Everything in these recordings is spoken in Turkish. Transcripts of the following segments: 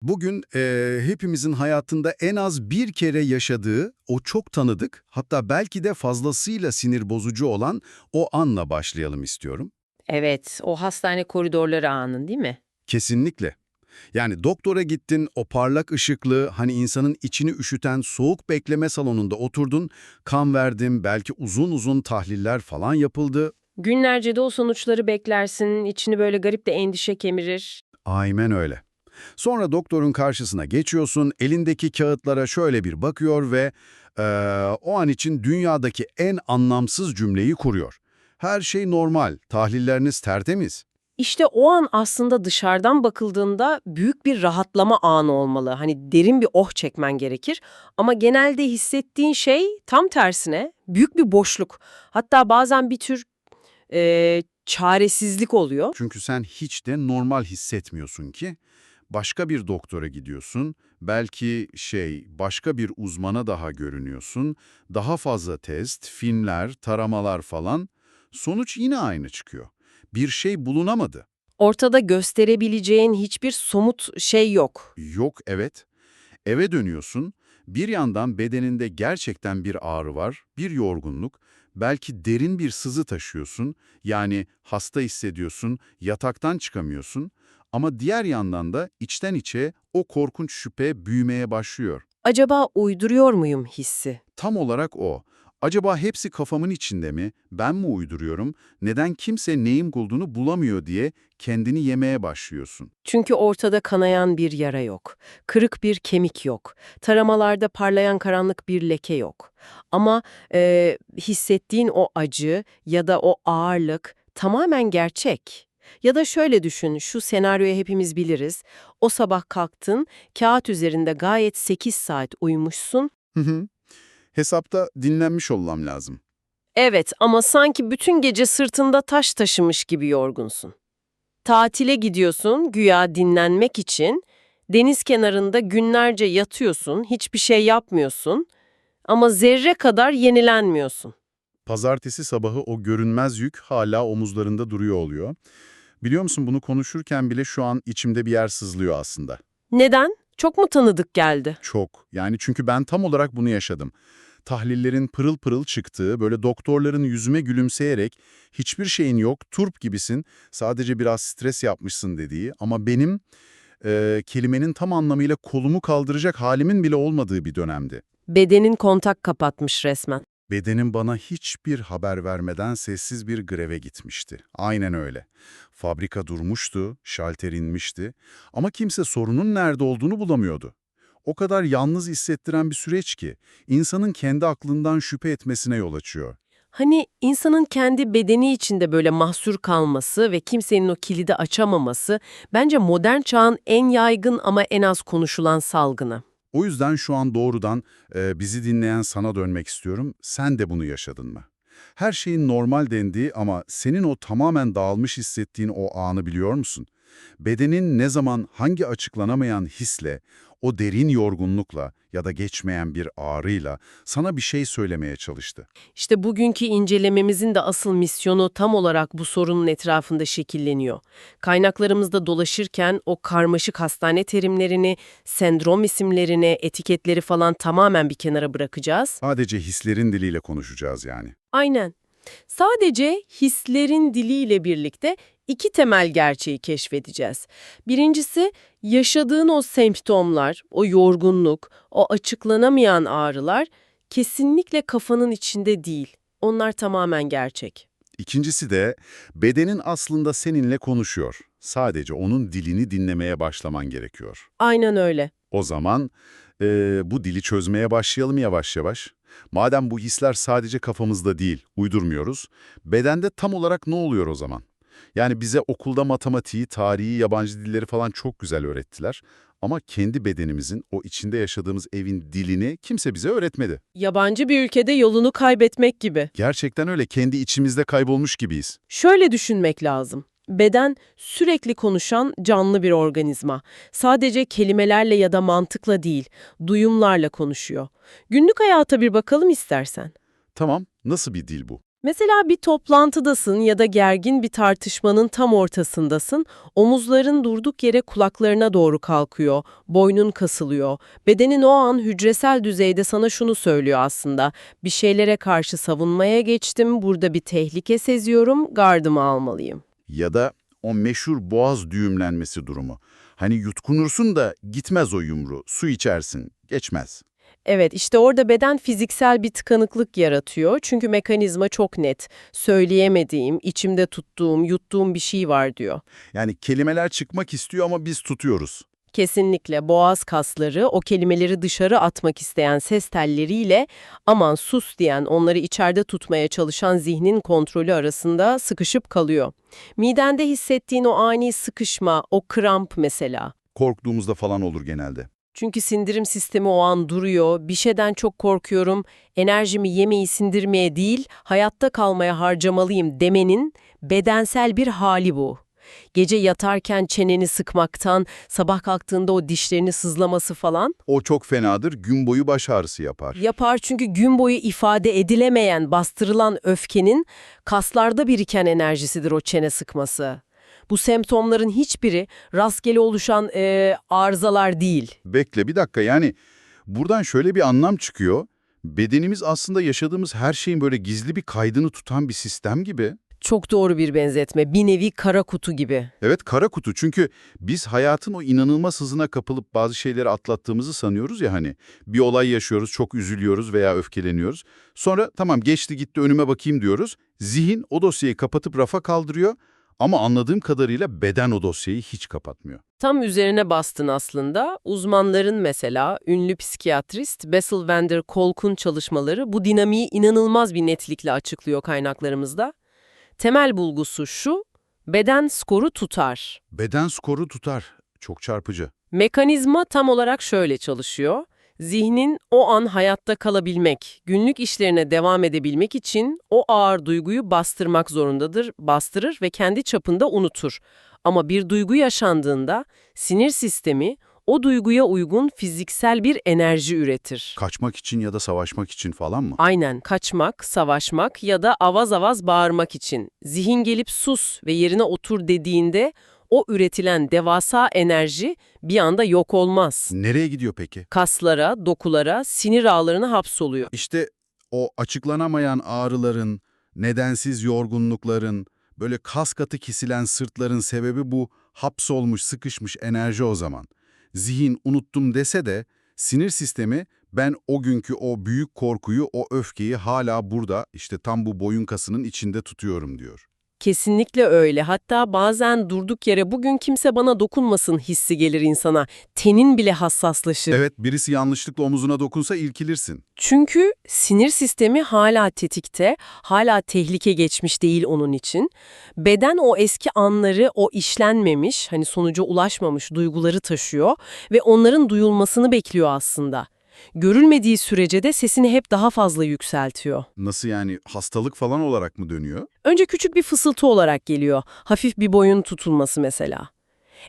Bugün hepimizin hayatında en az bir kere yaşadığı, o çok tanıdık, hatta belki de fazlasıyla sinir bozucu olan o anla başlayalım istiyorum. Evet, o hastane koridorları anın değil mi? Kesinlikle. Yani doktora gittin, o parlak ışıklı, hani insanın içini üşüten soğuk bekleme salonunda oturdun, kan verdin, belki uzun uzun tahliller falan yapıldı. Günlerce de o sonuçları beklersin, içini böyle garip de endişe kemirir. Aynen öyle. Sonra doktorun karşısına geçiyorsun, elindeki kağıtlara şöyle bir bakıyor ve o an için dünyadaki en anlamsız cümleyi kuruyor. Her şey normal, tahlilleriniz tertemiz. İşte o an aslında dışarıdan bakıldığında büyük bir rahatlama anı olmalı. Hani derin bir oh çekmen gerekir. Ama genelde hissettiğin şey tam tersine büyük bir boşluk. Hatta bazen bir tür çaresizlik oluyor. Çünkü sen hiç de normal hissetmiyorsun ki. Başka bir doktora gidiyorsun, belki başka bir uzmana daha görünüyorsun, daha fazla test, filmler, taramalar falan. Sonuç yine aynı çıkıyor. Bir şey bulunamadı. Ortada gösterebileceğin hiçbir somut şey yok. Yok, evet. Eve dönüyorsun, bir yandan bedeninde gerçekten bir ağrı var, bir yorgunluk, belki derin bir sızı taşıyorsun, yani hasta hissediyorsun, yataktan çıkamıyorsun ama diğer yandan da içten içe o korkunç şüphe büyümeye başlıyor. Acaba uyduruyor muyum hissi? Tam olarak o. Acaba hepsi kafamın içinde mi, ben mi uyduruyorum, neden kimse neyin bulduğunu bulamıyor diye kendini yemeye başlıyorsun. Çünkü ortada kanayan bir yara yok, kırık bir kemik yok, taramalarda parlayan karanlık bir leke yok. Ama hissettiğin o acı ya da o ağırlık tamamen gerçek. Ya da şöyle düşün, şu senaryoyu hepimiz biliriz. O sabah kalktın, kağıt üzerinde gayet 8 saat uyumuşsun. Hı hı. Hesapta dinlenmiş olmam lazım. Evet ama sanki bütün gece sırtında taş taşımış gibi yorgunsun. Tatile gidiyorsun güya dinlenmek için. Deniz kenarında günlerce yatıyorsun, hiçbir şey yapmıyorsun ama zerre kadar yenilenmiyorsun. Pazartesi sabahı o görünmez yük hala omuzlarında duruyor oluyor. Biliyor musun bunu konuşurken bile şu an içimde bir yer sızlıyor aslında. Neden? Çok mu tanıdık geldi? Çok. Yani çünkü ben tam olarak bunu yaşadım. Tahlillerin pırıl pırıl çıktığı, böyle doktorların yüzüme gülümseyerek hiçbir şeyin yok, turp gibisin, sadece biraz stres yapmışsın dediği ama benim kelimenin tam anlamıyla kolumu kaldıracak halimin bile olmadığı bir dönemdi. Bedenin kontak kapatmış resmen. Bedenim bana hiçbir haber vermeden sessiz bir greve gitmişti. Aynen öyle. Fabrika durmuştu, şalter inmişti ama kimse sorunun nerede olduğunu bulamıyordu. O kadar yalnız hissettiren bir süreç ki insanın kendi aklından şüphe etmesine yol açıyor. Hani insanın kendi bedeni içinde böyle mahsur kalması ve kimsenin o kilidi açamaması bence modern çağın en yaygın ama en az konuşulan salgını. O yüzden şu an doğrudan bizi dinleyen sana dönmek istiyorum. Sen de bunu yaşadın mı? Her şeyin normal dendiği ama senin o tamamen dağılmış hissettiğin o anı biliyor musun? Bedenin ne zaman hangi açıklanamayan hisle, o derin yorgunlukla ya da geçmeyen bir ağrıyla sana bir şey söylemeye çalıştı. İşte bugünkü incelememizin de asıl misyonu tam olarak bu sorunun etrafında şekilleniyor. Kaynaklarımızda dolaşırken o karmaşık hastane terimlerini, sendrom isimlerini, etiketleri falan tamamen bir kenara bırakacağız. Sadece hislerin diliyle konuşacağız yani. Aynen. Sadece hislerin diliyle birlikte iki temel gerçeği keşfedeceğiz. Birincisi, yaşadığın o semptomlar, o yorgunluk, o açıklanamayan ağrılar kesinlikle kafanın içinde değil. Onlar tamamen gerçek. İkincisi de bedenin aslında seninle konuşuyor. Sadece onun dilini dinlemeye başlaman gerekiyor. Aynen öyle. O zaman bu dili çözmeye başlayalım yavaş yavaş. Madem bu hisler sadece kafamızda değil, uydurmuyoruz, bedende tam olarak ne oluyor o zaman? Yani bize okulda matematiği, tarihi, yabancı dilleri falan çok güzel öğrettiler. Ama kendi bedenimizin, o içinde yaşadığımız evin dilini kimse bize öğretmedi. Yabancı bir ülkede yolunu kaybetmek gibi. Gerçekten öyle, kendi içimizde kaybolmuş gibiyiz. Şöyle düşünmek lazım. Beden sürekli konuşan canlı bir organizma. Sadece kelimelerle ya da mantıkla değil, duyumlarla konuşuyor. Günlük hayata bir bakalım istersen. Tamam, nasıl bir dil bu? Mesela bir toplantıdasın ya da gergin bir tartışmanın tam ortasındasın, omuzların durduk yere kulaklarına doğru kalkıyor, boynun kasılıyor. Bedenin o an hücresel düzeyde sana şunu söylüyor aslında: bir şeylere karşı savunmaya geçtim, burada bir tehlike seziyorum, gardımı almalıyım. Ya da o meşhur boğaz düğümlenmesi durumu. Hani yutkunursun da gitmez o yumru, su içersin, geçmez. Evet, işte orada beden fiziksel bir tıkanıklık yaratıyor. Çünkü mekanizma çok net. Söyleyemediğim, içimde tuttuğum, yuttuğum bir şey var diyor. Yani kelimeler çıkmak istiyor ama biz tutuyoruz. Kesinlikle boğaz kasları o kelimeleri dışarı atmak isteyen ses telleriyle aman sus diyen, onları içeride tutmaya çalışan zihnin kontrolü arasında sıkışıp kalıyor. Midende hissettiğin o ani sıkışma, o kramp mesela. Korktuğumuzda falan olur genelde. Çünkü sindirim sistemi o an duruyor, bir şeyden çok korkuyorum, enerjimi yemeği sindirmeye değil, hayatta kalmaya harcamalıyım demenin bedensel bir hali bu. Gece yatarken çeneni sıkmaktan, sabah kalktığında o dişlerini sızlaması falan O çok fenadır, gün boyu baş ağrısı yapar. yapar, çünkü gün boyu ifade edilemeyen, bastırılan öfkenin kaslarda biriken enerjisidir o çene sıkması. Bu semptomların hiçbiri rastgele oluşan arızalar değil. Bekle bir dakika, yani buradan şöyle bir anlam çıkıyor. Bedenimiz aslında yaşadığımız her şeyin böyle gizli bir kaydını tutan bir sistem gibi. Çok doğru bir benzetme. Bir nevi kara kutu gibi. Evet, kara kutu, çünkü biz hayatın o inanılmaz hızına kapılıp bazı şeyleri atlattığımızı sanıyoruz ya hani. Bir olay yaşıyoruz, çok üzülüyoruz veya öfkeleniyoruz. Sonra tamam geçti gitti önüme bakayım diyoruz. Zihin o dosyayı kapatıp rafa kaldırıyor ama anladığım kadarıyla beden o dosyayı hiç kapatmıyor. Tam üzerine bastın aslında. Uzmanların, mesela ünlü psikiyatrist Bessel van der Kolk'un çalışmaları bu dinamiği inanılmaz bir netlikle açıklıyor kaynaklarımızda. Temel bulgusu şu: beden skoru tutar. Beden skoru tutar. Çok çarpıcı. Mekanizma tam olarak şöyle çalışıyor. Zihnin o an hayatta kalabilmek, günlük işlerine devam edebilmek için o ağır duyguyu bastırmak zorundadır, bastırır ve kendi çapında unutur. Ama bir duygu yaşandığında sinir sistemi o duyguya uygun fiziksel bir enerji üretir. Kaçmak için ya da savaşmak için falan mı? Aynen, kaçmak, savaşmak ya da avaz avaz bağırmak için. Zihin gelip sus ve yerine otur dediğinde o üretilen devasa enerji bir anda yok olmaz. Nereye gidiyor peki? Kaslara, dokulara, sinir ağlarına hapsoluyor. İşte o açıklanamayan ağrıların, nedensiz yorgunlukların, böyle kas katı kesilen sırtların sebebi bu hapsolmuş, sıkışmış enerji o zaman. Zihin unuttum dese de sinir sistemi ben o günkü o büyük korkuyu, o öfkeyi hala burada, işte tam bu boyun kasının içinde tutuyorum diyor. Kesinlikle öyle. Hatta bazen durduk yere bugün kimse bana dokunmasın hissi gelir insana. Tenin bile hassaslaşır. Evet, birisi yanlışlıkla omuzuna dokunsa irkilirsin. Çünkü sinir sistemi hala tetikte, hala tehlike geçmiş değil onun için. Beden o eski anları, o işlenmemiş, hani sonuca ulaşmamış duyguları taşıyor ve onların duyulmasını bekliyor aslında. Görülmediği sürece de sesini hep daha fazla yükseltiyor. Nasıl yani, hastalık falan olarak mı dönüyor? Önce küçük bir fısıltı olarak geliyor, hafif bir boyun tutulması mesela.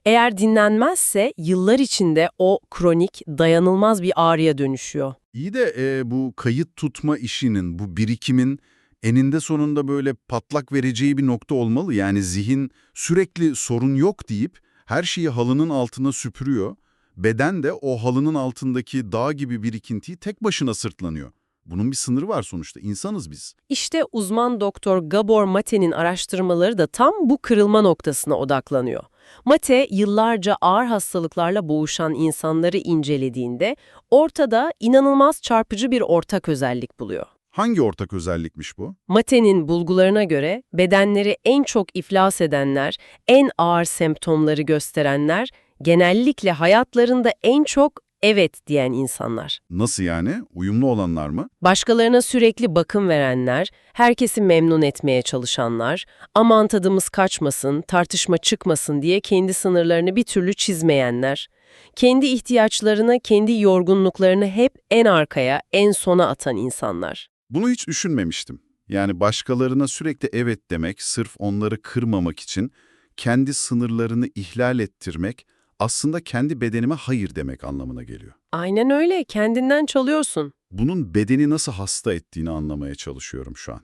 Eğer dinlenmezse yıllar içinde o kronik, dayanılmaz bir ağrıya dönüşüyor. İyi de bu kayıt tutma işinin, bu birikimin eninde sonunda böyle patlak vereceği bir nokta olmalı. Yani zihin sürekli sorun yok deyip her şeyi halının altına süpürüyor. Beden de o halının altındaki dağ gibi birikintiyi tek başına sırtlanıyor. Bunun bir sınırı var sonuçta. İnsanız biz. İşte uzman doktor Gabor Mate'nin araştırmaları da tam bu kırılma noktasına odaklanıyor. Mate, yıllarca ağır hastalıklarla boğuşan insanları incelediğinde ortada inanılmaz çarpıcı bir ortak özellik buluyor. Hangi ortak özellikmiş bu? Mate'nin bulgularına göre bedenleri en çok iflas edenler, en ağır semptomları gösterenler, genellikle hayatlarında en çok evet diyen insanlar. Nasıl yani? Uyumlu olanlar mı? Başkalarına sürekli bakım verenler, herkesi memnun etmeye çalışanlar, aman tadımız kaçmasın, tartışma çıkmasın diye kendi sınırlarını bir türlü çizmeyenler, kendi ihtiyaçlarını, kendi yorgunluklarını hep en arkaya, en sona atan insanlar. Bunu hiç düşünmemiştim. Yani başkalarına sürekli evet demek, sırf onları kırmamak için kendi sınırlarını ihlal ettirmek, aslında kendi bedenime hayır demek anlamına geliyor. Aynen öyle, kendinden çalıyorsun. Bunun bedeni nasıl hasta ettiğini anlamaya çalışıyorum şu an.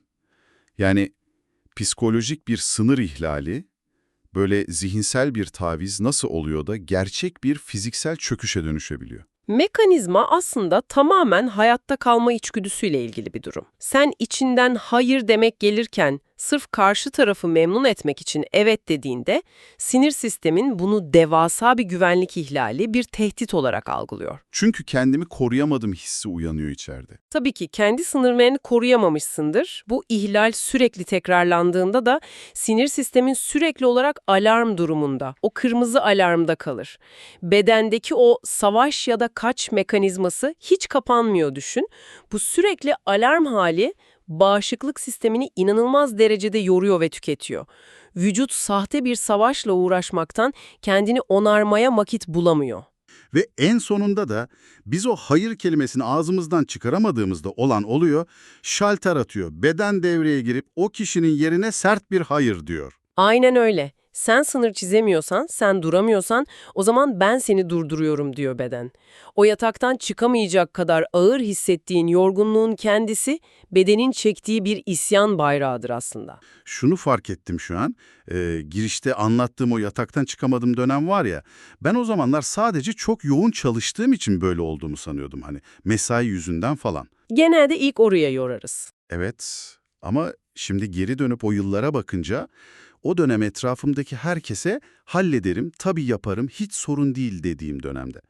Yani psikolojik bir sınır ihlali, böyle zihinsel bir taviz nasıl oluyor da gerçek bir fiziksel çöküşe dönüşebiliyor? Mekanizma aslında tamamen hayatta kalma içgüdüsüyle ilgili bir durum. Sen içinden hayır demek gelirken sırf karşı tarafı memnun etmek için evet dediğinde sinir sistemin bunu devasa bir güvenlik ihlali, bir tehdit olarak algılıyor. Çünkü kendimi koruyamadım hissi uyanıyor içeride. Tabii ki kendi sınırlarını koruyamamışsındır. Bu ihlal sürekli tekrarlandığında da sinir sistemin sürekli olarak alarm durumunda, o kırmızı alarmda kalır. Bedendeki o savaş ya da kaç mekanizması hiç kapanmıyor düşün. Bu sürekli alarm hali bağışıklık sistemini inanılmaz derecede yoruyor ve tüketiyor. Vücut sahte bir savaşla uğraşmaktan kendini onarmaya vakit bulamıyor. Ve en sonunda da biz o hayır kelimesini ağzımızdan çıkaramadığımızda olan oluyor, şalter atıyor. Beden devreye girip o kişinin yerine sert bir hayır diyor. Aynen öyle. Sen sınır çizemiyorsan, sen duramıyorsan o zaman ben seni durduruyorum diyor beden. O yataktan çıkamayacak kadar ağır hissettiğin yorgunluğun kendisi bedenin çektiği bir isyan bayrağıdır aslında. Şunu fark ettim şu an, girişte anlattığım o yataktan çıkamadım dönem var ya, ben o zamanlar sadece çok yoğun çalıştığım için böyle olduğumu sanıyordum hani, mesai yüzünden falan. Genelde ilk oraya yorarız. Evet ama şimdi geri dönüp o yıllara bakınca o dönem etrafımdaki herkese hallederim, tabii yaparım, hiç sorun değil dediğim dönemde.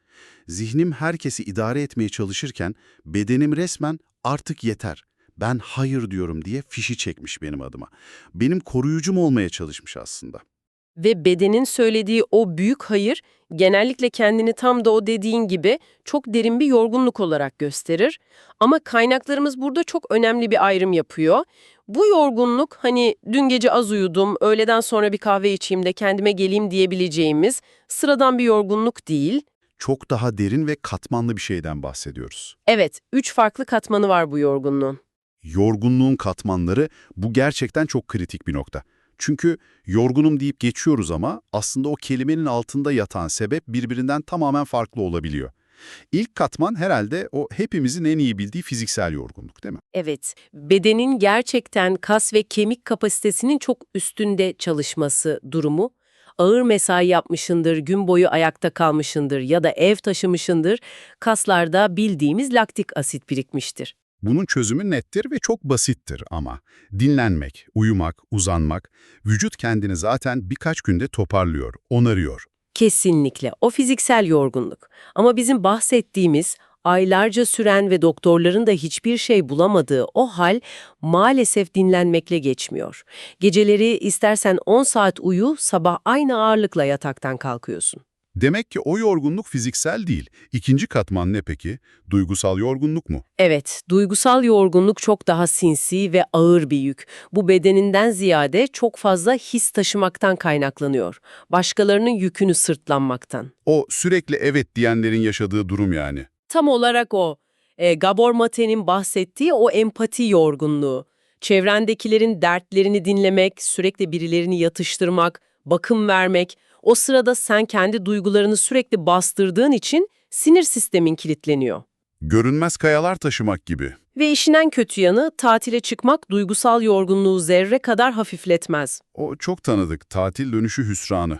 Zihnim herkesi idare etmeye çalışırken bedenim resmen artık yeter, ben hayır diyorum diye fişi çekmiş benim adıma. Benim koruyucum olmaya çalışmış aslında. Ve bedenin söylediği o büyük hayır genellikle kendini tam da o dediğin gibi çok derin bir yorgunluk olarak gösterir. Ama kaynaklarımız burada çok önemli bir ayrım yapıyor. Bu yorgunluk hani dün gece az uyudum, öğleden sonra bir kahve içeyim de kendime geleyim diyebileceğimiz sıradan bir yorgunluk değil. Çok daha derin ve katmanlı bir şeyden bahsediyoruz. Evet, 3 farklı katmanı var bu yorgunluğun. Yorgunluğun katmanları, bu gerçekten çok kritik bir nokta. Çünkü yorgunum deyip geçiyoruz ama aslında o kelimenin altında yatan sebep birbirinden tamamen farklı olabiliyor. İlk katman herhalde o hepimizin en iyi bildiği fiziksel yorgunluk, değil mi? Evet, bedenin gerçekten kas ve kemik kapasitesinin çok üstünde çalışması durumu. Ağır mesai yapmışındır, gün boyu ayakta kalmışındır ya da ev taşımışındır, kaslarda bildiğimiz laktik asit birikmiştir. Bunun çözümü nettir ve çok basittir ama. Dinlenmek, uyumak, uzanmak, vücut kendini zaten birkaç günde toparlıyor, onarıyor. Kesinlikle o fiziksel yorgunluk. Ama bizim bahsettiğimiz aylarca süren ve doktorların da hiçbir şey bulamadığı o hal maalesef dinlenmekle geçmiyor. Geceleri istersen 10 saat uyu, sabah aynı ağırlıkla yataktan kalkıyorsun. Demek ki o yorgunluk fiziksel değil. İkinci katman ne peki? Duygusal yorgunluk mu? Evet, duygusal yorgunluk çok daha sinsi ve ağır bir yük. Bu bedeninden ziyade çok fazla his taşımaktan kaynaklanıyor. Başkalarının yükünü sırtlanmaktan. O sürekli evet diyenlerin yaşadığı durum yani. Tam olarak o. Gabor Mate'nin bahsettiği o empati yorgunluğu. Çevrendekilerin dertlerini dinlemek, sürekli birilerini yatıştırmak, bakım vermek. O sırada sen kendi duygularını sürekli bastırdığın için sinir sistemin kilitleniyor. Görünmez kayalar taşımak gibi. Ve işin en kötü yanı tatile çıkmak duygusal yorgunluğu zerre kadar hafifletmez. O çok tanıdık, tatil dönüşü hüsranı.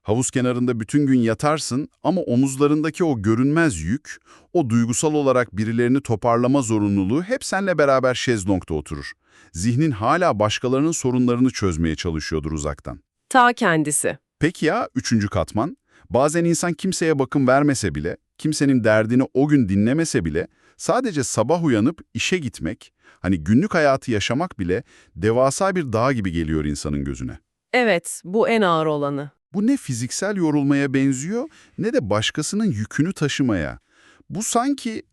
Havuz kenarında bütün gün yatarsın ama omuzlarındaki o görünmez yük, o duygusal olarak birilerini toparlama zorunluluğu hep seninle beraber şezlongda oturur. Zihnin hala başkalarının sorunlarını çözmeye çalışıyordur uzaktan. Ta kendisi. Peki ya üçüncü katman? Bazen insan kimseye bakım vermese bile, kimsenin derdini o gün dinlemese bile, sadece sabah uyanıp işe gitmek, hani günlük hayatı yaşamak bile devasa bir dağ gibi geliyor insanın gözüne. Evet, bu en ağır olanı. Bu ne fiziksel yorulmaya benziyor ne de başkasının yükünü taşımaya. Bu sanki,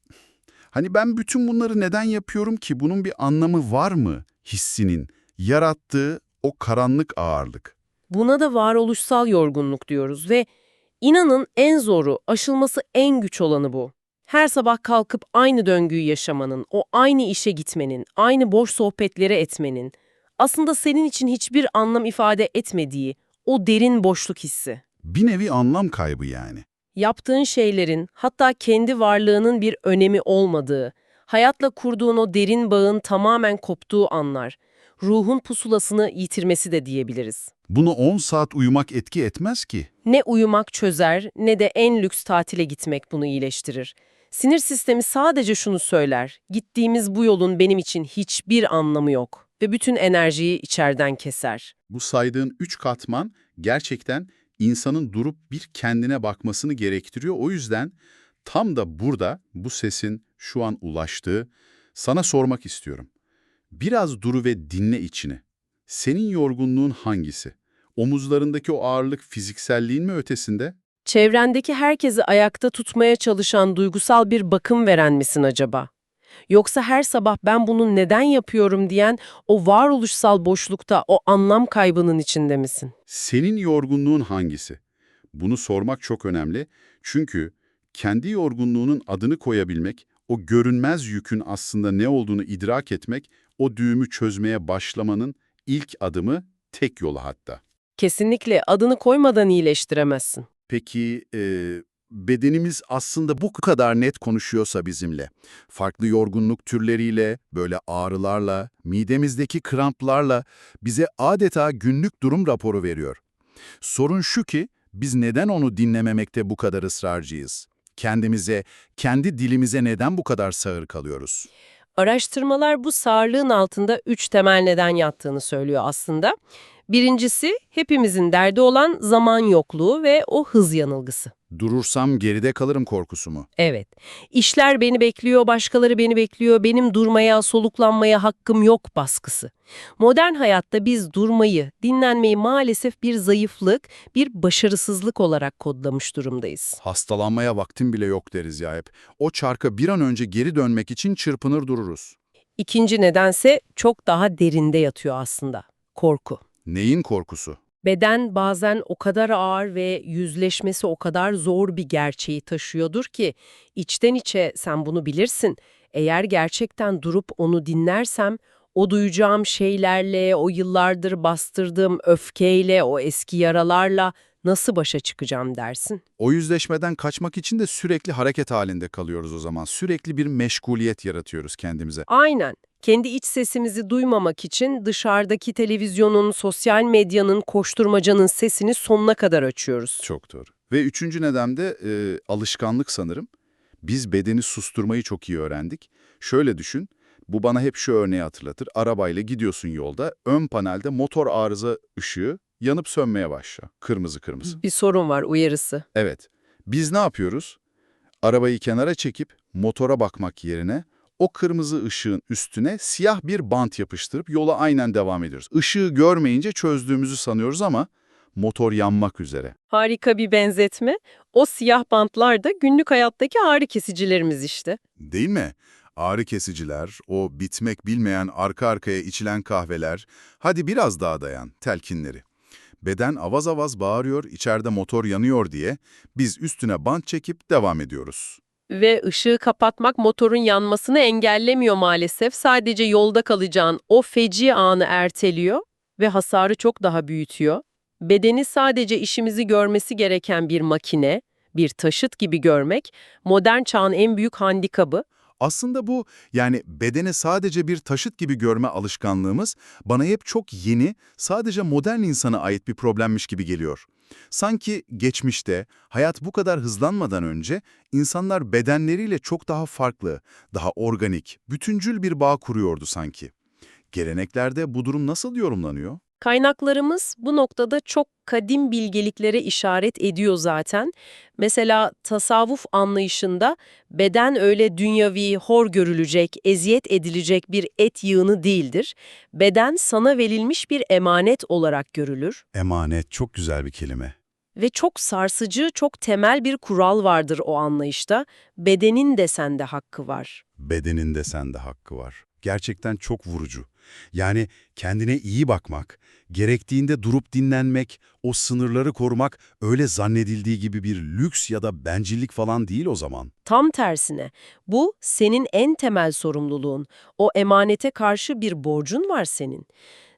hani ben bütün bunları neden yapıyorum ki, bunun bir anlamı var mı hissinin yarattığı o karanlık ağırlık. Buna da varoluşsal yorgunluk diyoruz ve inanın en zoru, aşılması en güç olanı bu. Her sabah kalkıp aynı döngüyü yaşamanın, o aynı işe gitmenin, aynı boş sohbetleri etmenin, aslında senin için hiçbir anlam ifade etmediği o derin boşluk hissi. Bir nevi anlam kaybı yani. Yaptığın şeylerin, hatta kendi varlığının bir önemi olmadığı, hayatla kurduğun o derin bağın tamamen koptuğu anlar. ruhun pusulasını yitirmesi de diyebiliriz. Bunu 10 saat uyumak etki etmez ki. Ne uyumak çözer ne de en lüks tatile gitmek bunu iyileştirir. Sinir sistemi sadece şunu söyler: gittiğimiz bu yolun benim için hiçbir anlamı yok ve bütün enerjiyi içeriden keser. Bu saydığın 3 katman gerçekten insanın durup bir kendine bakmasını gerektiriyor. O yüzden tam da burada bu sesin şu an ulaştığı sana sormak istiyorum. Biraz duru ve dinle içini. Senin yorgunluğun hangisi? Omuzlarındaki o ağırlık fizikselliğin mi ötesinde? Çevrendeki herkesi ayakta tutmaya çalışan duygusal bir bakım veren misin acaba? Yoksa her sabah ben bunu neden yapıyorum diyen o varoluşsal boşlukta, o anlam kaybının içinde misin? Senin yorgunluğun hangisi? Bunu sormak çok önemli. Çünkü kendi yorgunluğunun adını koyabilmek, o görünmez yükün aslında ne olduğunu idrak etmek, o düğümü çözmeye başlamanın ilk adımı, tek yolu hatta. Kesinlikle adını koymadan iyileştiremezsin. Peki, bedenimiz aslında bu kadar net konuşuyorsa bizimle, farklı yorgunluk türleriyle, böyle ağrılarla, midemizdeki kramplarla bize adeta günlük durum raporu veriyor. Sorun şu ki, biz neden onu dinlememekte bu kadar ısrarcıyız? Kendimize, kendi dilimize neden bu kadar sağır kalıyoruz? Araştırmalar bu sağırlığın altında 3 temel neden yattığını söylüyor aslında. Birincisi, hepimizin derdi olan zaman yokluğu ve o hız yanılgısı. Durursam geride kalırım korkusu mu? Evet, işler beni bekliyor, başkaları beni bekliyor, benim durmaya, soluklanmaya hakkım yok baskısı. Modern hayatta biz durmayı, dinlenmeyi maalesef bir zayıflık, bir başarısızlık olarak kodlamış durumdayız. Hastalanmaya vaktim bile yok deriz ya hep. O çarka bir an önce geri dönmek için çırpınır dururuz. İkinci nedense çok daha derinde yatıyor aslında: korku. Neyin korkusu? Beden bazen o kadar ağır ve yüzleşmesi o kadar zor bir gerçeği taşıyordur ki içten içe sen bunu bilirsin. Eğer gerçekten durup onu dinlersem o duyacağım şeylerle, o yıllardır bastırdığım öfkeyle, o eski yaralarla nasıl başa çıkacağım dersin. O yüzleşmeden kaçmak için de sürekli hareket halinde kalıyoruz o zaman. Sürekli bir meşguliyet yaratıyoruz kendimize. Aynen. Kendi iç sesimizi duymamak için dışarıdaki televizyonun, sosyal medyanın, koşturmacanın sesini sonuna kadar açıyoruz. Çok doğru. Ve üçüncü neden de alışkanlık sanırım. Biz bedeni susturmayı çok iyi öğrendik. Şöyle düşün, bu bana hep şu örneği hatırlatır. Arabayla gidiyorsun yolda, ön panelde motor arıza ışığı yanıp sönmeye başlıyor. Kırmızı kırmızı. Bir sorun var, uyarısı. Evet. Biz ne yapıyoruz? Arabayı kenara çekip motora bakmak yerine o kırmızı ışığın üstüne siyah bir bant yapıştırıp yola aynen devam ediyoruz. Işığı görmeyince çözdüğümüzü sanıyoruz ama motor yanmak üzere. Harika bir benzetme. O siyah bantlar da günlük hayattaki ağrı kesicilerimiz işte. Değil mi? Ağrı kesiciler, o bitmek bilmeyen arka arkaya içilen kahveler, hadi biraz daha dayan, telkinleri. Beden avaz avaz bağırıyor, içeride motor yanıyor diye biz üstüne bant çekip devam ediyoruz. Ve ışığı kapatmak motorun yanmasını engellemiyor maalesef. Sadece yolda kalacağın o feci anı erteliyor ve hasarı çok daha büyütüyor. Bedeni sadece işimizi görmesi gereken bir makine, bir taşıt gibi görmek, modern çağın en büyük handikabı. Aslında bu, yani bedeni sadece bir taşıt gibi görme alışkanlığımız bana hep çok yeni, sadece modern insana ait bir problemmiş gibi geliyor. Sanki geçmişte, hayat bu kadar hızlanmadan önce insanlar bedenleriyle çok daha farklı, daha organik, bütüncül bir bağ kuruyordu sanki. Geleneklerde bu durum nasıl yorumlanıyor? Kaynaklarımız bu noktada çok kadim bilgeliklere işaret ediyor zaten. Mesela tasavvuf anlayışında beden öyle dünyavi, hor görülecek, eziyet edilecek bir et yığını değildir. Beden sana verilmiş bir emanet olarak görülür. Emanet çok güzel bir kelime. Ve çok sarsıcı, çok temel bir kural vardır o anlayışta. Bedenin de sende hakkı var. Bedenin de sende hakkı var. Gerçekten çok vurucu. Yani kendine iyi bakmak, gerektiğinde durup dinlenmek, o sınırları korumak öyle zannedildiği gibi bir lüks ya da bencillik falan değil o zaman. Tam tersine, bu senin en temel sorumluluğun. O emanete karşı bir borcun var senin.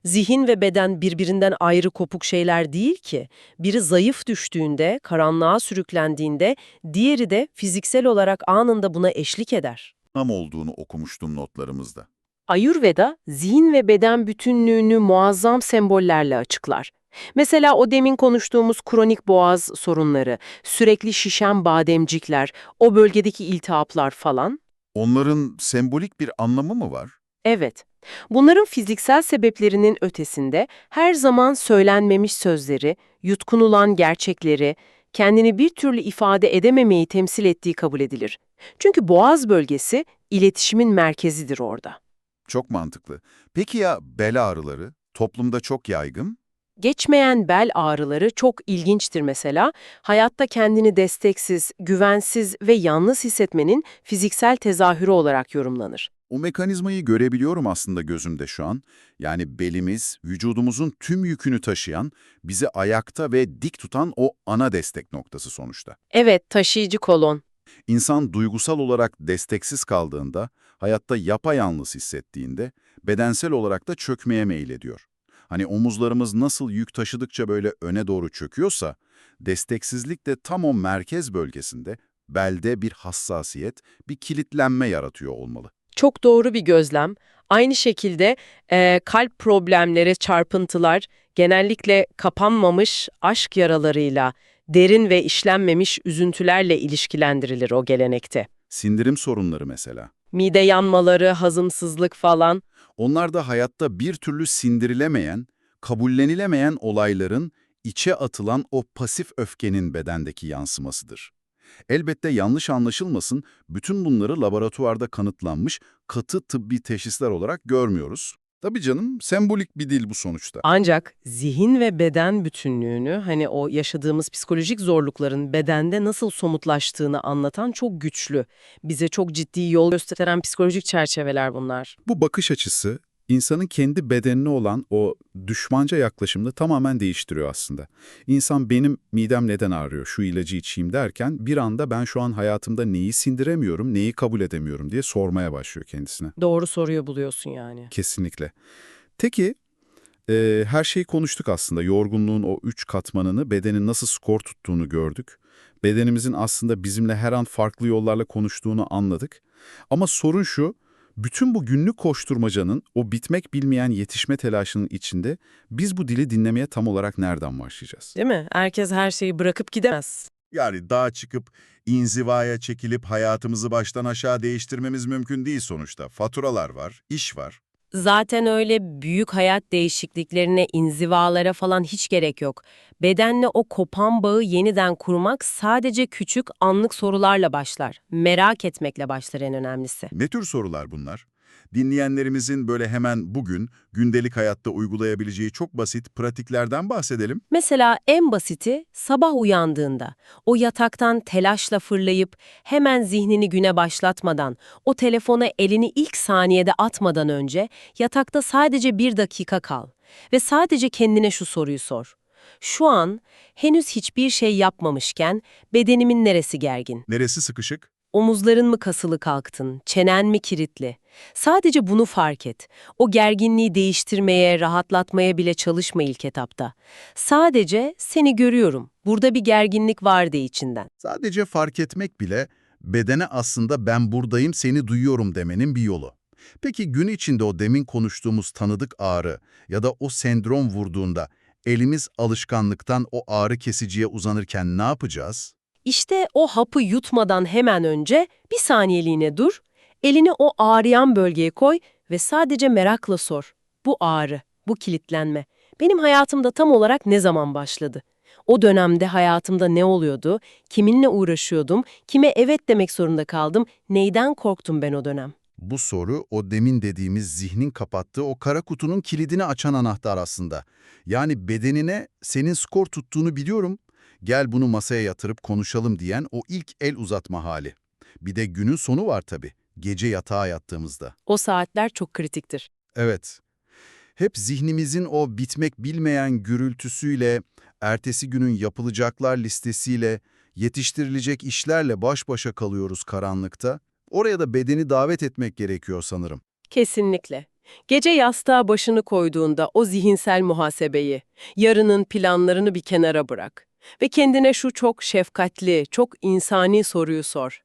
Zihin ve beden birbirinden ayrı kopuk şeyler değil ki. Biri zayıf düştüğünde, karanlığa sürüklendiğinde, diğeri de fiziksel olarak anında buna eşlik eder. Tam olduğunu okumuştum notlarımızda. Ayurveda, zihin ve beden bütünlüğünü muazzam sembollerle açıklar. Mesela o demin konuştuğumuz kronik boğaz sorunları, sürekli şişen bademcikler, o bölgedeki iltihaplar falan. Onların sembolik bir anlamı mı var? Evet, bunların fiziksel sebeplerinin ötesinde her zaman söylenmemiş sözleri, yutkunulan gerçekleri, kendini bir türlü ifade edememeyi temsil ettiği kabul edilir. Çünkü boğaz bölgesi iletişimin merkezidir orada. Çok mantıklı. Peki ya bel ağrıları? Toplumda çok yaygın. Geçmeyen bel ağrıları çok ilginçtir mesela. Hayatta kendini desteksiz, güvensiz ve yalnız hissetmenin fiziksel tezahürü olarak yorumlanır. O mekanizmayı görebiliyorum aslında gözümde şu an. Yani belimiz, vücudumuzun tüm yükünü taşıyan, bizi ayakta ve dik tutan o ana destek noktası sonuçta. Evet, taşıyıcı kolon. İnsan duygusal olarak desteksiz kaldığında, hayatta yapayalnız hissettiğinde, bedensel olarak da çökmeye meylediyor. Hani omuzlarımız nasıl yük taşıdıkça böyle öne doğru çöküyorsa, desteksizlik de tam o merkez bölgesinde, belde bir hassasiyet, bir kilitlenme yaratıyor olmalı. Çok doğru bir gözlem. Aynı şekilde kalp problemleri, çarpıntılar genellikle kapanmamış aşk yaralarıyla, derin ve işlenmemiş üzüntülerle ilişkilendirilir o gelenekte. Sindirim sorunları mesela. Mide yanmaları, hazımsızlık falan. Onlar da hayatta bir türlü sindirilemeyen, kabullenilemeyen olayların içe atılan o pasif öfkenin bedendeki yansımasıdır. Elbette yanlış anlaşılmasın, bütün bunları laboratuvarda kanıtlanmış katı tıbbi teşhisler olarak görmüyoruz. Tabii canım, sembolik bir dil bu sonuçta. Ancak zihin ve beden bütünlüğünü, hani o yaşadığımız psikolojik zorlukların bedende nasıl somutlaştığını anlatan çok güçlü, bize çok ciddi yol gösteren psikolojik çerçeveler bunlar. Bu bakış açısı, insanın kendi bedenine olan o düşmanca yaklaşımını tamamen değiştiriyor aslında. İnsan benim midem neden ağrıyor, şu ilacı içeyim derken bir anda ben şu an hayatımda neyi sindiremiyorum, neyi kabul edemiyorum diye sormaya başlıyor kendisine. Doğru soruyu buluyorsun yani. Kesinlikle. Peki, her şeyi konuştuk aslında. Yorgunluğun o 3 katmanını, bedenin nasıl skor tuttuğunu gördük. Bedenimizin aslında bizimle her an farklı yollarla konuştuğunu anladık. Ama sorun şu, bütün bu günlük koşturmacanın, o bitmek bilmeyen yetişme telaşının içinde biz bu dili dinlemeye tam olarak nereden başlayacağız? Değil mi? Herkes her şeyi bırakıp gidemez. Yani dağa çıkıp inzivaya çekilip hayatımızı baştan aşağı değiştirmemiz mümkün değil sonuçta. Faturalar var, iş var. Zaten öyle büyük hayat değişikliklerine, inzivalara falan hiç gerek yok. Bedenle o kopan bağı yeniden kurmak sadece küçük anlık sorularla başlar. Merak etmekle başlar en önemlisi. Ne tür sorular bunlar? Dinleyenlerimizin böyle hemen bugün gündelik hayatta uygulayabileceği çok basit pratiklerden bahsedelim. Mesela en basiti sabah uyandığında o yataktan telaşla fırlayıp hemen zihnini güne başlatmadan, o telefona elini ilk saniyede atmadan önce yatakta sadece 1 dakika kal ve sadece kendine şu soruyu sor. Şu an henüz hiçbir şey yapmamışken bedenimin neresi gergin? Neresi sıkışık? Omuzların mı kasılı kalktın, çenen mi kilitli? Sadece bunu fark et. O gerginliği değiştirmeye, rahatlatmaya bile çalışma ilk etapta. Sadece seni görüyorum, burada bir gerginlik var de içinden. Sadece fark etmek bile bedene aslında ben buradayım, seni duyuyorum demenin bir yolu. Peki gün içinde o demin konuştuğumuz tanıdık ağrı ya da o sendrom vurduğunda elimiz alışkanlıktan o ağrı kesiciye uzanırken ne yapacağız? İşte o hapı yutmadan hemen önce bir saniyeliğine dur, elini o ağrıyan bölgeye koy ve sadece merakla sor. Bu ağrı, bu kilitlenme, benim hayatımda tam olarak ne zaman başladı? O dönemde hayatımda ne oluyordu? Kiminle uğraşıyordum? Kime evet demek zorunda kaldım? Neyden korktum ben o dönem? Bu soru o demin dediğimiz zihnin kapattığı o kara kutunun kilidini açan anahtar aslında. Yani bedenine senin skor tuttuğunu biliyorum, gel bunu masaya yatırıp konuşalım diyen o ilk el uzatma hali. Bir de günün sonu var tabii, gece yatağa yattığımızda. O saatler çok kritiktir. Evet, hep zihnimizin o bitmek bilmeyen gürültüsüyle, ertesi günün yapılacaklar listesiyle, yetiştirilecek işlerle baş başa kalıyoruz karanlıkta. Oraya da bedeni davet etmek gerekiyor sanırım. Kesinlikle. Gece yastığa başını koyduğunda o zihinsel muhasebeyi, yarının planlarını bir kenara bırak ve kendine şu çok şefkatli, çok insani soruyu sor.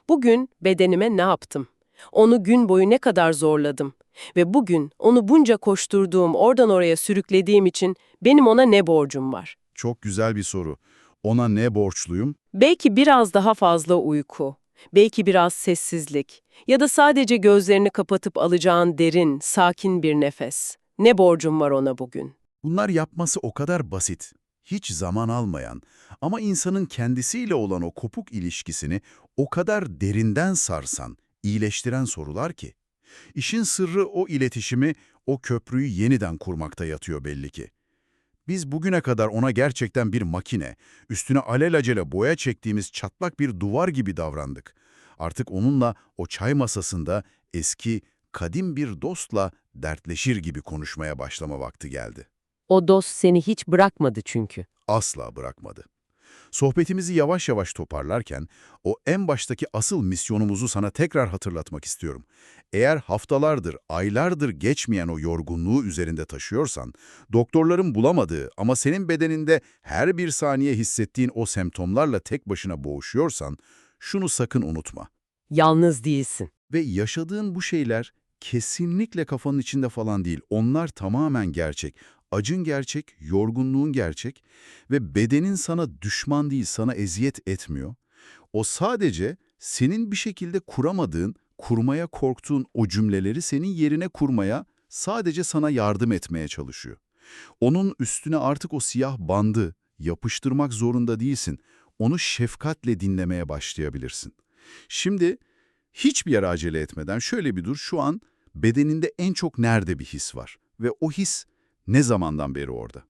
Bugün bedenime ne yaptım? Onu gün boyu ne kadar zorladım. Ve bugün onu bunca koşturduğum, oradan oraya sürüklediğim için benim ona ne borcum var? Çok güzel bir soru. Ona ne borçluyum? Belki biraz daha fazla uyku, belki biraz sessizlik ya da sadece gözlerini kapatıp alacağın derin, sakin bir nefes. Ne borcum var ona bugün? Bunlar yapması o kadar basit, hiç zaman almayan ama insanın kendisiyle olan o kopuk ilişkisini o kadar derinden sarsan, iyileştiren sorular ki. İşin sırrı o iletişimi, o köprüyü yeniden kurmakta yatıyor belli ki. Biz bugüne kadar ona gerçekten bir makine, üstüne alelacele boya çektiğimiz çatlak bir duvar gibi davrandık. Artık onunla o çay masasında eski, kadim bir dostla dertleşir gibi konuşmaya başlama vakti geldi. O dost seni hiç bırakmadı çünkü. Asla bırakmadı. Sohbetimizi yavaş yavaş toparlarken, o en baştaki asıl misyonumuzu sana tekrar hatırlatmak istiyorum. Eğer haftalardır, aylardır geçmeyen o yorgunluğu üzerinde taşıyorsan, doktorların bulamadığı ama senin bedeninde her bir saniye hissettiğin o semptomlarla tek başına boğuşuyorsan, şunu sakın unutma. Yalnız değilsin. Ve yaşadığın bu şeyler kesinlikle kafanın içinde falan değil. Onlar tamamen gerçek. Acın gerçek, yorgunluğun gerçek ve bedenin sana düşman değil, sana eziyet etmiyor. O sadece senin bir şekilde kuramadığın, kurmaya korktuğun o cümleleri senin yerine kurmaya, sadece sana yardım etmeye çalışıyor. Onun üstüne artık o siyah bandı yapıştırmak zorunda değilsin. Onu şefkatle dinlemeye başlayabilirsin. Şimdi hiçbir yere acele etmeden şöyle bir dur, şu an bedeninde en çok nerede bir his var? Ve o his ne zamandan beri orada?